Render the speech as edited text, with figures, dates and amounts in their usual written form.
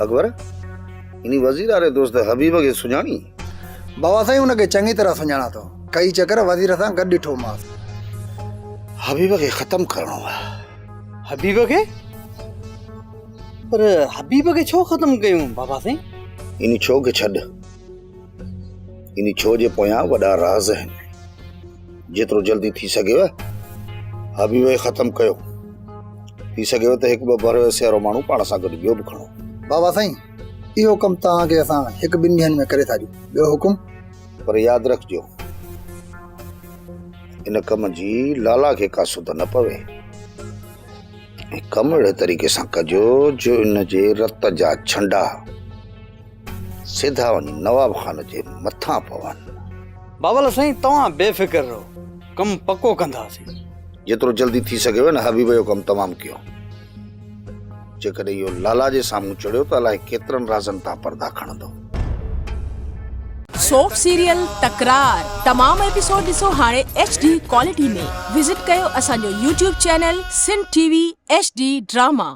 अकबर इन्हीं वजीर वारे दोस्त हबीब के सुञाणी? बाबा साईं उनके चंगी तरह सुञाणा तो कई चक्कर वज़ीर सां गॾु ॾिठो मांस। हबीब के खत्म करणो है। हबीब के? पर हबीब के छो खत्म कयूं बाबा साईं? इन्हीं छो के छॾ। इन्हीं छो जे पोयां वॾा राज़ आहिनि। जेतिरो जल्दी थी सघेव हबीब खे खत्म कयो। थी सघेव त हिकु ॿ भरियो वारो माण्हू पाण सां गॾु ॿियो बि खणो। बाबा साईं इहो कमु तव्हांखे असां हिकु ॿिनि ॾींहंनि में करे था ॾियूं। ॿियो हुकुम? पर यादि रखिजो इन कम जी लाला खे का सुध न पवे। कम अहिड़े तरीक़े सां कजो जो इन जे रत जा छंडा सीधा वञी नवाब खान जे मथां पवनि। बाबा साईं तव्हां बेफ़िक्र रहो, कम पक्को कंदासीं। जेतिरो जल्दी थी सघेव न हबीब जो कमु तमामु कयो। जेकॾहिं इहो लाला जे साम्हूं चढ़ियो त अलाए केतिरनि राज़नि तां पर्दा खणंदो। सोप सीरियल तकरार तमाम एपिसोड ॾिसो हाणे HD क्वालिटी में। विजिट कयो असांजो YouTube channel Sindh TV HD drama.